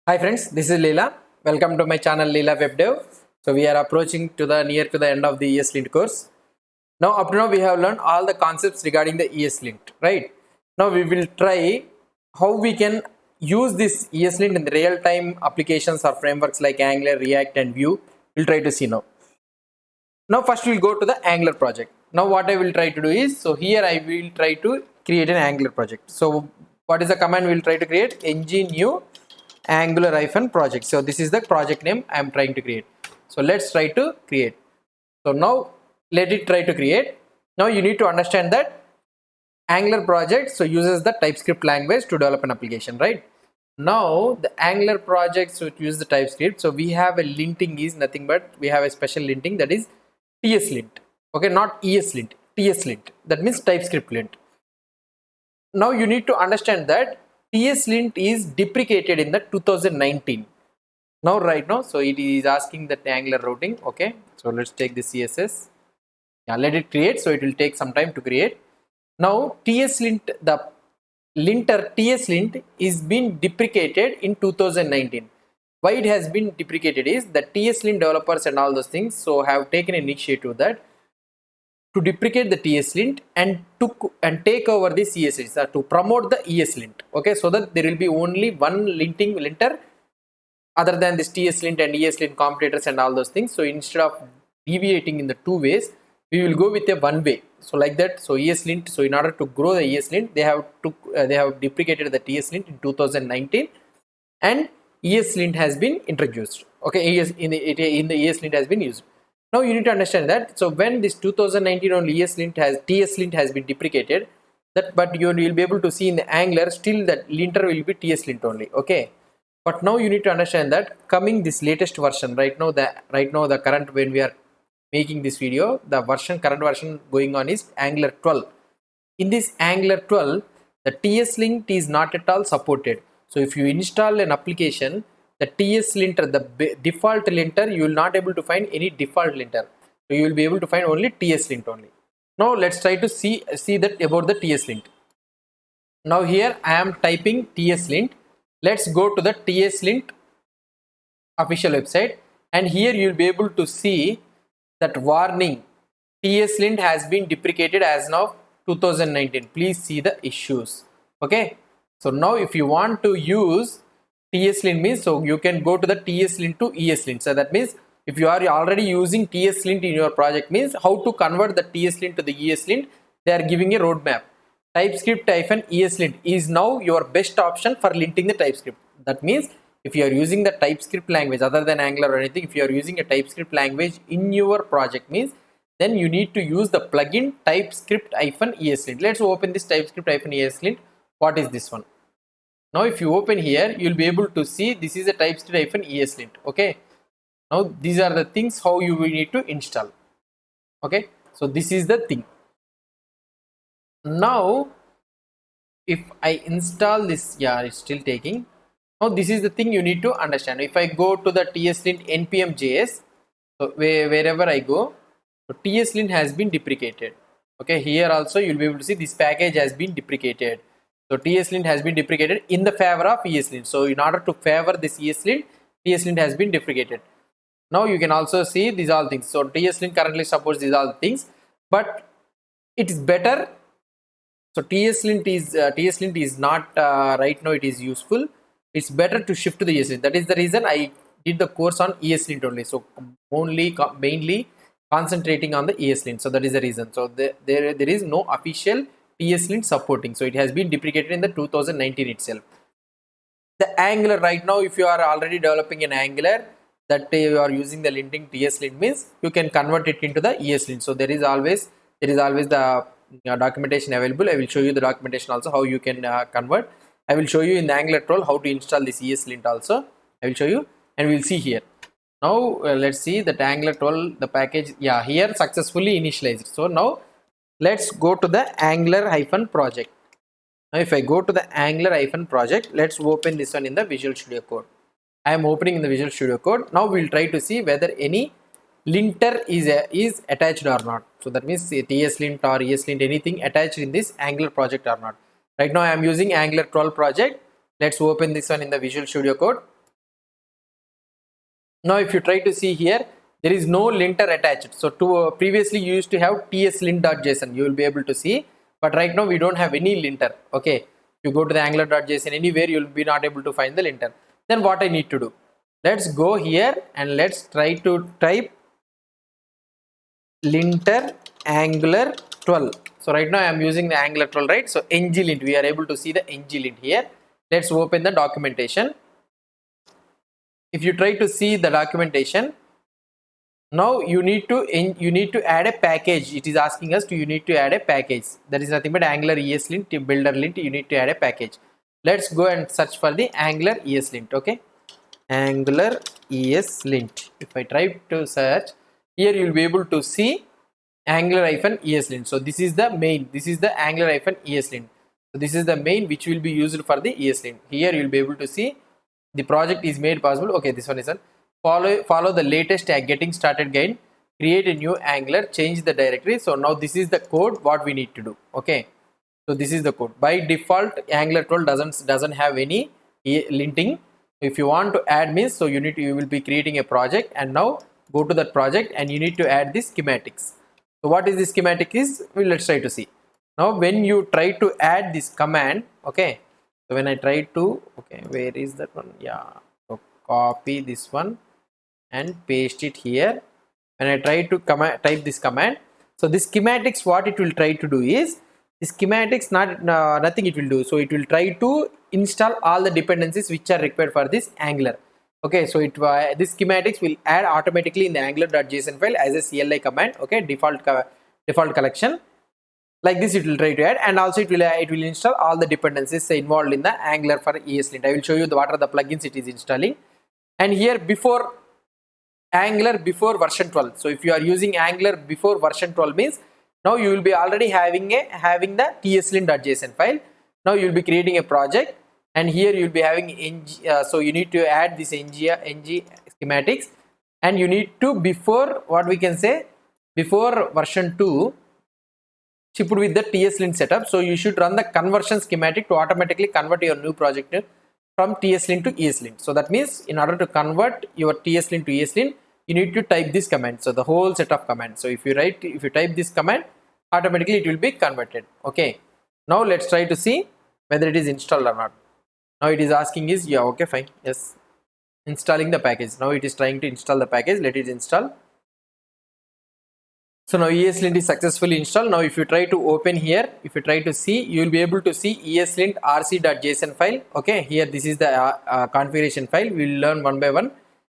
Hi friends, this is Leela. Welcome to my channel Leela Web Dev. So we are approaching to the near to the end of the ESLint course. Now up to now we have learned all the concepts regarding the ESLint, right? Now we will try how we can use this ESLint in the real-time applications or frameworks like Angular, React and Vue. We'll try to see now. Now first we'll go to the Angular project. Now what I will try to do is, so here I will try to create an Angular project. So what is the command we'll try to create? Ng new Angular-project. So this is the project name I am trying to create. So let's try to create. So now let it try to create. Now you need to understand that Angular project so uses the TypeScript language to develop an application, right? Now the Angular project so it uses the TypeScript. So we have a linting is nothing but we have a special linting that is TSLint. Okay, not ESLint, TSLint. That means TypeScript lint. Now you need to understand that TSLint is deprecated in the 2019. Now right now, so it is asking that Angular routing. Okay, so let's take the CSS. Yeah, let it create. So it will take some time to create. Now TSLint, the linter TSLint is being deprecated in 2019. Why it has been deprecated is the TSLint developers and all those things so have taken an initiative that to deprecate the TSLint and take over the CSS to promote the ESLint. Okay, so that there will be only one linter other than this TSLint and ESLint competitors and all those things. So instead of deviating in the two ways, we will go with a one way. So like that. So ESLint. So in order to grow the ESLint, they have deprecated the TSLint in 2019, and ESLint has been introduced. Okay, in the ESLint has been used. Now you need to understand that. So when this 2019 only TSLint has been deprecated, that but you will be able to see in the Angular still that linter will be TSLint only. Okay, but now you need to understand that coming this latest version right now the current when we are making this video the current version going on is Angular 12. In this Angular 12 the TSLint is not at all supported. So if you install an application, the TS linter, the default linter, you will not able to find any default linter. So you will be able to find only TSLint only. Now let's try to see that about the TSLint. Now here I am typing TSLint. Let's go to the TSLint official website, and here you will be able to see that warning TSLint has been deprecated as of 2019. Please see the issues. Okay, so now if you want to use TSLint means so you can go to the TSLint to ESLint. So that means if you are already using TSLint in your project means how to convert the TSLint to the ESLint, they are giving a roadmap. TypeScript-ESLint is now your best option for linting the TypeScript. That means if you are using the TypeScript language other than Angular or anything, if you are using a TypeScript language in your project means then you need to use the plugin TypeScript-ESLint. Let's open this TypeScript-ESLint. What is this one? Now if you open here, you will be able to see this is a TypeScript-ESLint. Okay. Now these are the things how you will need to install. Okay. So this is the thing. Now if I install this, yeah, it's still taking. Now this is the thing you need to understand. If I go to the TSLint npm.js, so wherever I go, so TSLint has been deprecated. Okay, here also you will be able to see this package has been deprecated. So TSLint has been deprecated in the favor of ESLint. So in order to favor this ESLint, TSLint has been deprecated. Now you can also see these all things. So TSLint currently supports these all things, but it is better. So TSLint is not right now it is useful. It's better to shift to the ESLint. That is the reason I did the course on ESLint only. So mainly concentrating on the ESLint. So that is the reason. So there is no official TSLint supporting. So it has been deprecated in the 2019 itself. The Angular right now, if you are already developing an Angular that you are using the linting TSLint means you can convert it into the ESLint. So there is always the documentation available. I will show you the documentation also how you can convert. I will show you in the Angular 12 how to install this ESLint also. I will show you and we will see here. Now let's see that Angular 12 the package, yeah, here successfully initialized. So now let's go to the Angular-project. Now if I go to the Angular-project, let's open this one in the Visual Studio Code. I am opening in the Visual Studio Code. Now we'll try to see whether any linter is attached or not. So that means TSLint or ESLint anything attached in this Angular project or not. Right now I am using Angular 12 project. Let's open this one in the Visual Studio Code. Now if you try to see here, there is no linter attached. So to previously you used to have tslint.json, you will be able to see, but right now we don't have any linter. Okay, if you go to the angular.json anywhere, you will be not able to find the linter. Then what I need to do? Let's go here and let's try to type linter angular 12. So right now I am using the angular 12, right? So ng-lint, we are able to see the ng-lint here. Let's open the documentation. If you try to see the documentation, now you need to add a package. It is asking us to you need to add a package. That is nothing but angular ESLint builder lint. You need to add a package. Let's go and search for the angular ESLint. Okay, angular ESLint. If I try to search here, you will be able to see angular-ESLint. So this is the main. This is the angular-ESLint. So this is the main which will be used for the ESLint. Here you will be able to see the project is made possible. Okay, this one is on. Follow the latest getting started guide, create a new angular, change the directory. So now this is the code what we need to do. Okay, so this is the code. By default angular 12 doesn't have any linting. If you want to add means, so you will be creating a project, and now go to that project and you need to add the schematics. So what is the schematic is, well, let's try to see. Now when you try to add this command, okay, so when I try to, okay, where is that one? Yeah, so copy this one and paste it here. When I try to type this command, so the schematics, what it will try to do is, the schematics nothing it will do. So it will try to install all the dependencies which are required for this angular. Okay, so this schematics will add automatically in the angular.json file as a CLI command. Okay, default collection. Like this it will try to add, and also it will install all the dependencies involved in the angular for ESLint. I will show you what are the plugins it is installing. And here before angular before version 12. So if you are using angular before version 12 means, now you will be already having the tslint.json file. Now you will be creating a project, and here you will be having so you need to add this ng schematics, and you need to, before what we can say, before version 2 shipped with the tslint setup. So you should run the conversion schematic to automatically convert your new project from tslint to ESLint. So that means in order to convert your tslint to ESLint, you need to type this command. So the whole set of commands. So if you type this command, automatically it will be converted. Okay, now let's try to see whether it is installed or not. Now it is asking is, yeah, okay, fine, yes, installing the package. Now it is trying to install the package. Let it install. So now ESLint is successfully installed. Now if you try to open here, if you try to see, you will be able to see ESLint rc.json file. Okay, here this is the configuration file. We will learn one by one.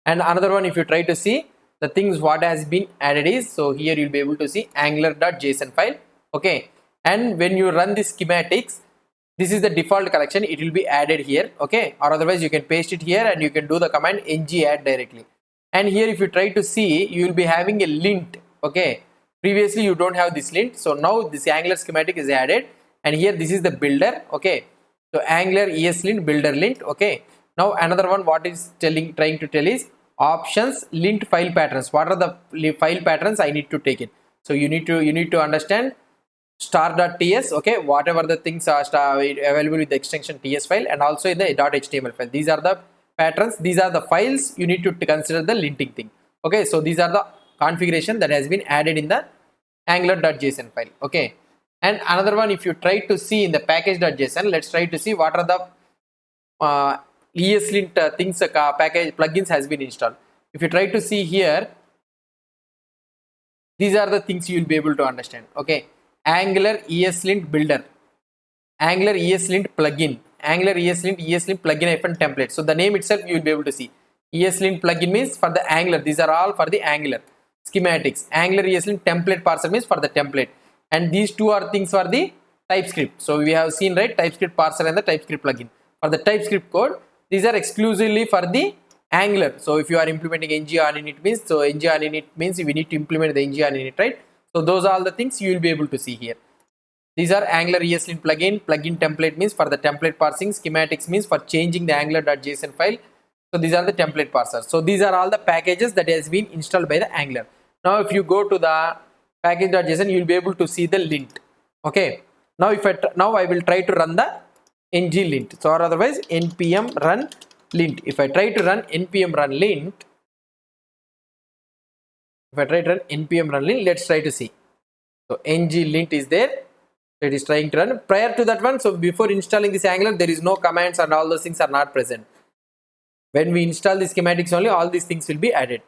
And another one, if you try to see the things what has been added is, so here you will be able to see angular.json file. Okay, and when you run the schematics, this is the default collection, it will be added here. Okay, or otherwise you can paste it here and you can do the command ng add directly. And here if you try to see, you will be having a lint. Okay, previously you don't have this lint, so now this angular schematic is added, and here this is the builder. Okay, so angular ESLint builder lint. Okay, now another one, what is trying to tell is options lint file patterns. What are the file patterns I need to take it? So you need to understand star.ts. okay, whatever the things are available with the extension ts file, and also in the .html file. These are the patterns, these are the files you need to consider the linting thing. Okay, so these are the configuration that has been added in the angular.json file. Okay, and another one, if you try to see in the package.json, let's try to see what are the ESLint things package plugins has been installed. If you try to see here, these are the things you will be able to understand. Okay, angular ESLint builder, angular ESLint plugin, angular ESLint plugin template. So the name itself you will be able to see. ESLint plugin means for the angular, these are all for the angular schematics. Angular ESLint template parser means for the template, and these two are things for the TypeScript. So we have seen, right, TypeScript parser and the TypeScript plugin. For the TypeScript code, these are exclusively for the angular. So if you are implementing ng on init means, so ng on init means we need to implement the ng on init, right? So those are all the things you will be able to see here. These are angular ESLint plugin template means for the template parsing, schematics means for changing the angular.json file. So these are the template parsers. So these are all the packages that has been installed by the Angular. Now if you go to the package.json, you will be able to see the lint. Okay, now I will try to run the ng lint. So or otherwise npm run lint. If I try to run npm run lint, If I try to run npm run lint, let's try to see. So ng lint is there. So it is trying to run. Prior to that one, so before installing this Angular, there is no commands and all those things are not present. When we install the schematics only, all these things will be added.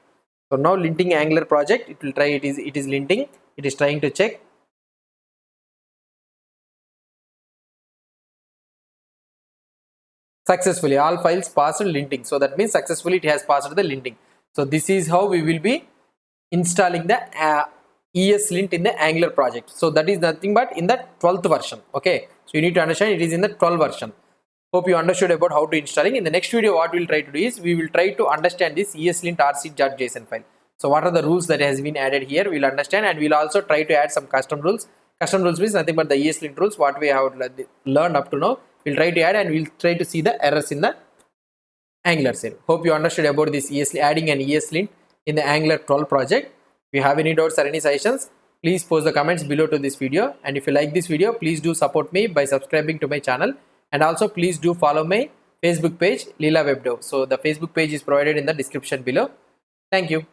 So now linting Angular project, it will try, it is linting, it is trying to check. Successfully, all files passed linting. So that means successfully it has passed the linting. So this is how we will be installing the ESLint in the Angular project. So that is nothing but in the 12th version. Okay, so you need to understand it is in the 12th version. Hope you understood about how to installing. In the next video, what we'll try to do is we will try to understand this ESLint rc.json file. So what are the rules that has been added here? We'll understand, and we'll also try to add some custom rules. Custom rules means nothing but the ESLint rules what we have learned up to now. We'll try to add, and we'll try to see the errors in the Angular side. Hope you understood about this adding an ESLint in the Angular 12 project. If you have any doubts or any suggestions, please post the comments below to this video. And if you like this video, please do support me by subscribing to my channel. And also please do follow my Facebook page, Leela Web Dev. So the Facebook page is provided in the description below. Thank you.